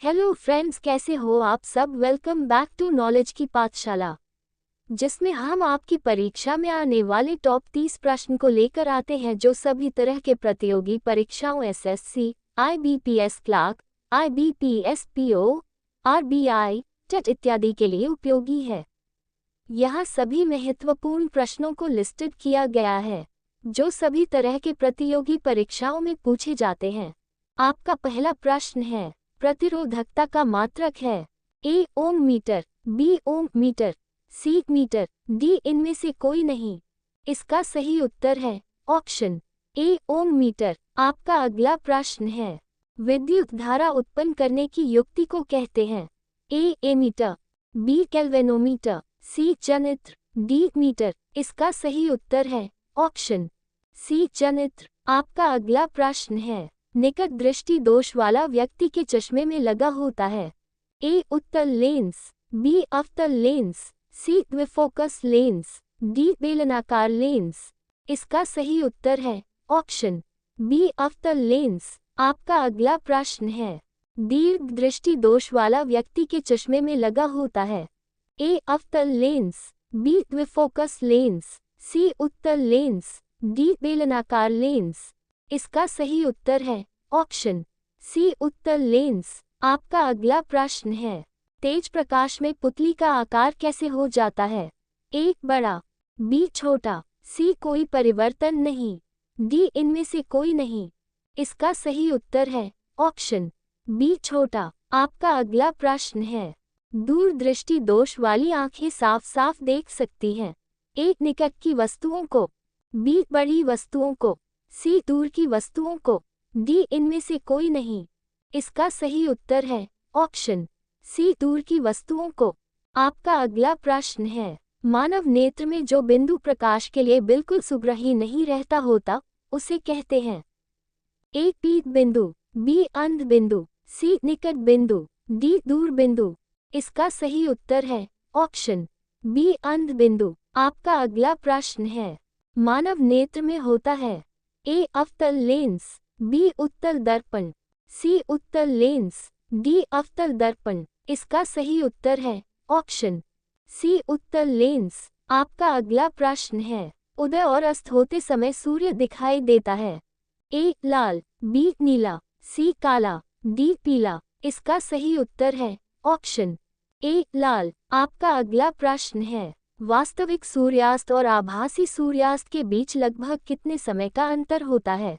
Hello friends, कैसे हो आप सब। वेलकम बैक टू नॉलेज की पाठशाला, जिसमें हम आपकी परीक्षा में आने वाले टॉप 30 प्रश्न को लेकर आते हैं जो सभी तरह के प्रतियोगी परीक्षाओं SSC, IBPS clerk, IBPS PO, RBI, TET इत्यादि के लिए उपयोगी है। यहाँ सभी महत्वपूर्ण प्रश्नों को लिस्टेड किया गया है जो सभी तरह के प्रतियोगी परीक्षाओं में पूछे जाते हैं। आपका पहला प्रश्न है, प्रतिरोधकता का मात्रक है ए ओम मीटर, बी ओम मीटर, सी मीटर, डी इनमें से कोई नहीं। इसका सही उत्तर है ऑप्शन ए ओम मीटर। आपका अगला प्रश्न है, विद्युत धारा उत्पन्न करने की युक्ति को कहते हैं ए एमीटर, बी कैल्वेनोमीटर, सी जनित्र, डी मीटर। इसका सही उत्तर है ऑप्शन सी जनित्र। आपका अगला प्रश्न है, निकट दृष्टि दोष वाला व्यक्ति के चश्मे में लगा होता है ए उत्तल लेंस, बी अवतल लेंस, सी द्विफोकस लेंस, डी बेलनाकार लेंस। इसका सही उत्तर है ऑप्शन बी अवतल लेंस। आपका अगला प्रश्न है, दीर्घ दृष्टि दोष वाला व्यक्ति के चश्मे में लगा होता है ए अवतल लेंस, बी द्विफोकस लेंस, सी उत्तल लेंस, डी बेलनाकार लेंस। इसका सही उत्तर है ऑप्शन सी उत्तल लेंस। आपका अगला प्रश्न है, तेज प्रकाश में पुतली का आकार कैसे हो जाता है ए बड़ा, बी छोटा, सी कोई परिवर्तन नहीं, डी इनमें से कोई नहीं। इसका सही उत्तर है ऑप्शन बी छोटा। आपका अगला प्रश्न है, दूरदृष्टि दोष वाली आंखें साफ साफ देख सकती हैं ए निकट की वस्तुओं को, बी बड़ी वस्तुओं को, सी दूर की वस्तुओं को, डी इनमें से कोई नहीं। इसका सही उत्तर है ऑप्शन सी दूर की वस्तुओं को। आपका अगला प्रश्न है, मानव नेत्र में जो बिंदु प्रकाश के लिए बिल्कुल सुग्राही नहीं रहता होता उसे कहते हैं ए पीत बिंदु, बी अंध बिंदु, सी निकट बिंदु, डी दूर बिंदु। इसका सही उत्तर है ऑप्शन बी अंध बिंदु। आपका अगला प्रश्न है, मानव नेत्र में होता है ए अवतल लेंस, बी उत्तल दर्पण, सी उत्तल लेंस, डी अवतल दर्पण। इसका सही उत्तर है ऑप्शन सी उत्तल लेंस। आपका अगला प्रश्न है, उदय और अस्त होते समय सूर्य दिखाई देता है ए लाल, बी नीला, सी काला, डी पीला। इसका सही उत्तर है ऑप्शन ए लाल। आपका अगला प्रश्न है, वास्तविक सूर्यास्त और आभासी सूर्यास्त के बीच लगभग कितने समय का अंतर होता है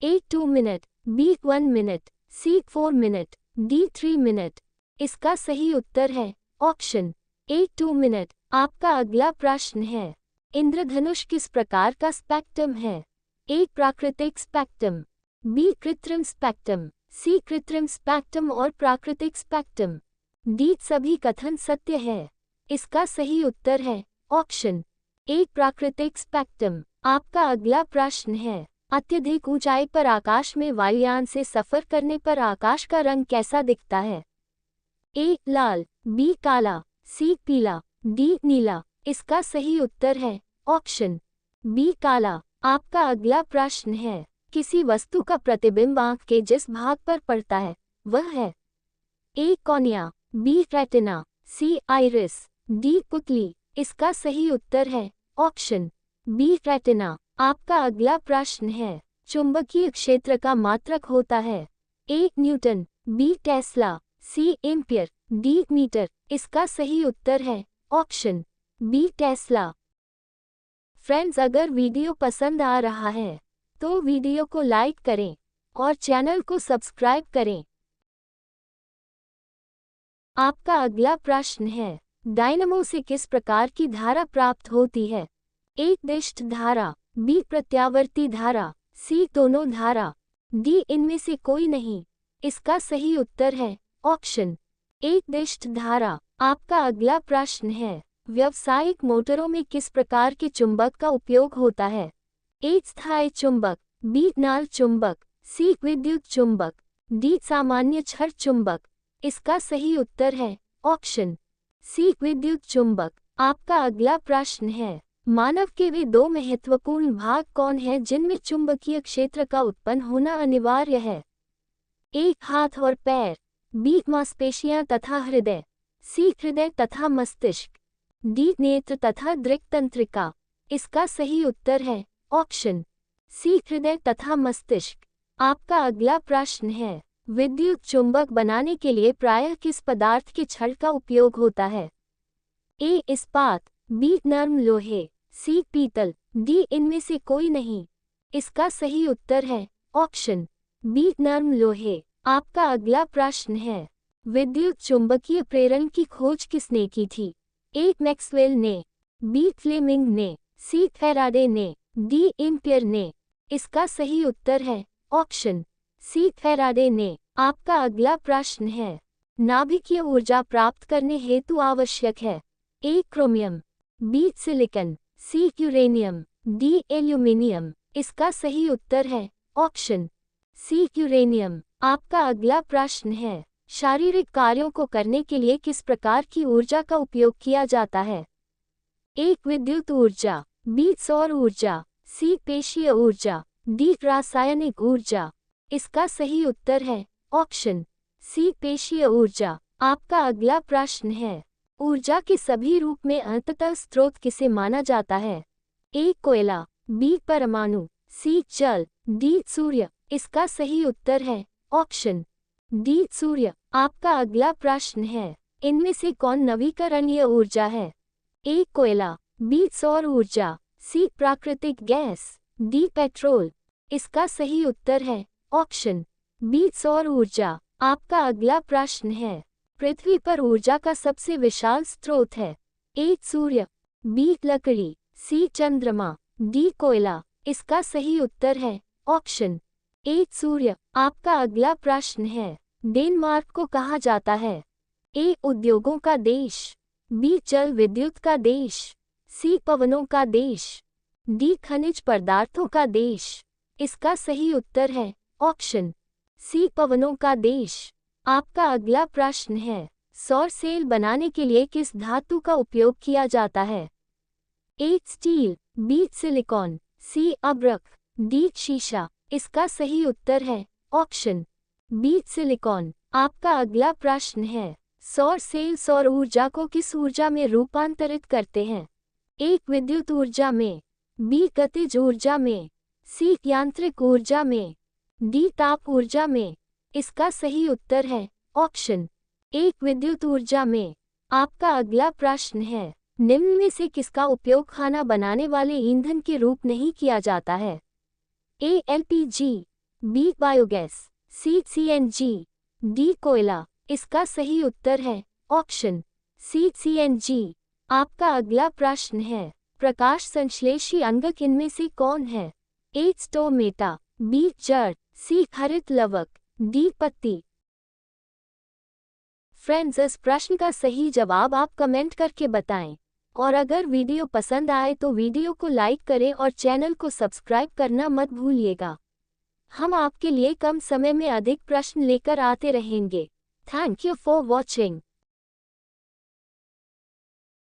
ए 2 मिनट, बी 1 मिनट, सी 4 मिनट, डी 3 मिनट। इसका सही उत्तर है ऑप्शन ए 2 मिनट। आपका अगला प्रश्न है, इंद्रधनुष किस प्रकार का स्पेक्ट्रम है ए प्राकृतिक स्पेक्ट्रम, बी कृत्रिम स्पेक्ट्रम, सी कृत्रिम स्पेक्ट्रम और प्राकृतिक स्पेक्ट्रम, डी सभी कथन सत्य है। इसका सही उत्तर है ऑप्शन ए प्राकृतिक स्पेक्ट्रम। आपका अगला प्रश्न है, अत्यधिक ऊंचाई पर आकाश में वायुयान से सफर करने पर आकाश का रंग कैसा दिखता है ए लाल, बी काला, सी पीला, डी नीला। इसका सही उत्तर है ऑप्शन बी काला। आपका अगला प्रश्न है, किसी वस्तु का प्रतिबिंब आंख के जिस भाग पर पड़ता है वह है ए कॉर्निया, बी रेटिना, सी आइरिस, डी पुतली। इसका सही उत्तर है ऑप्शन बी रेटिना। आपका अगला प्रश्न है, चुंबकीय क्षेत्र का मात्रक होता है A newton, B tesla, C ampere, D metre. इसका सही उत्तर है ऑप्शन बी टेस्ला। फ्रेंड्स, अगर वीडियो पसंद आ रहा है तो वीडियो को लाइक करें और चैनल को सब्सक्राइब करें। आपका अगला प्रश्न है, डायनमो से किस प्रकार की धारा प्राप्त होती है ए दिष्ट धारा, बी प्रत्यावर्ती धारा, सी दोनों धारा, डी इनमें से कोई नहीं। इसका सही उत्तर है ऑप्शन ए दिष्ट धारा। आपका अगला प्रश्न है, व्यावसायिक मोटरों में किस प्रकार के चुंबक का उपयोग होता है ए स्थायी चुंबक, बी नाल चुंबक, सी विद्युत चुंबक, डी सामान्य छड़ चुंबक। इसका सही उत्तर है ऑप्शन सी विद्युत चुंबक। आपका अगला प्रश्न है, मानव के वे दो महत्वपूर्ण भाग कौन हैं जिनमें चुंबकीय क्षेत्र का उत्पन्न होना अनिवार्य है ए हाथ और पैर, बी मांसपेशियां तथा हृदय, सी हृदय तथा मस्तिष्क, डी नेत्र तथा दृक् तंत्रिका। इसका सही उत्तर है ऑप्शन सी हृदय तथा मस्तिष्क। आपका अगला प्रश्न है, विद्युत चुंबक बनाने के लिए प्रायः किस पदार्थ के छड़ का उपयोग होता है? ए इस्पात, बी नर्म लोहे, सी पीतल, डी इनमें से कोई नहीं। इसका सही उत्तर है ऑप्शन बी नर्म लोहे। आपका अगला प्रश्न है, विद्युत चुंबकीय प्रेरण की खोज किसने की थी? ए मैक्सवेल ने, बी फ्लेमिंग ने, सी फैराडे ने, डी एम्पियर ने। इसका सही उत्तर है ऑप्शन सी फैराडे ने। आपका अगला प्रश्न है, नाभिकीय ऊर्जा प्राप्त करने हेतु आवश्यक है? ए क्रोमियम, बी सिलिकॉन, सी यूरेनियम, डी एल्यूमिनियम। इसका सही उत्तर है ऑप्शन सी यूरेनियम। आपका अगला प्रश्न है, शारीरिक कार्यों को करने के लिए किस प्रकार की ऊर्जा का उपयोग किया जाता है? एक विद्युत ऊर्जा, बी सौर ऊर्जा, सी पेशीय ऊर्जा, डी रासायनिक ऊर्जा। इसका सही उत्तर है ऑप्शन सी पेशीय ऊर्जा। आपका अगला प्रश्न है, ऊर्जा के सभी रूप में अंततः स्रोत किसे माना जाता है? ए कोयला, बी परमाणु, सी जल, डी सूर्य। इसका सही उत्तर है ऑप्शन डी सूर्य। आपका अगला प्रश्न है, इनमें से कौन नवीकरणीय ऊर्जा है? ए कोयला, बी सौर ऊर्जा, सी प्राकृतिक गैस, डी पेट्रोल। इसका सही उत्तर है ऑप्शन बी सौर ऊर्जा। आपका अगला प्रश्न है, पृथ्वी पर ऊर्जा का सबसे विशाल स्रोत है? ए सूर्य, बी लकड़ी, सी चंद्रमा, डी कोयला। इसका सही उत्तर है ऑप्शन ए सूर्य। आपका अगला प्रश्न है, डेनमार्क को कहा जाता है? ए उद्योगों का देश, बी जल विद्युत का देश, सी पवनों का देश, डी खनिज पदार्थों का देश। इसका सही उत्तर है ऑप्शन सी पवनों का देश। आपका अगला प्रश्न है, सौर सेल बनाने के लिए किस धातु का उपयोग किया जाता है? ए स्टील, बी सिलिकॉन, सी अब्रक, डी शीशा। इसका सही उत्तर है ऑप्शन बी सिलिकॉन। आपका अगला प्रश्न है, सौर सेल सौर ऊर्जा को किस ऊर्जा में रूपांतरित करते हैं? एक विद्युत ऊर्जा में, बी गतिज ऊर्जा में, सी यांत्रिक ऊर्जा में, डी ताप ऊर्जा में। इसका सही उत्तर है ऑप्शन एक विद्युत ऊर्जा में। आपका अगला प्रश्न है, निम्न में से किसका उपयोग खाना बनाने वाले ईंधन के रूप नहीं किया जाता है? ए एलपीजी, बी बायोगैस, सी सीएनजी, डी कोयला। इसका सही उत्तर है ऑप्शन सी सीएनजी। आपका अगला प्रश्न है, प्रकाश संश्लेषी अंगक इनमें से कौन है? ए स्टोमेटा, बी जड़, सी हरित लवक, डी पत्ती। फ्रेंड्स, इस प्रश्न का सही जवाब आप कमेंट करके बताएं। और अगर वीडियो पसंद आए तो वीडियो को लाइक करें और चैनल को सब्सक्राइब करना मत भूलिएगा। हम आपके लिए कम समय में अधिक प्रश्न लेकर आते रहेंगे। Thank you for watching.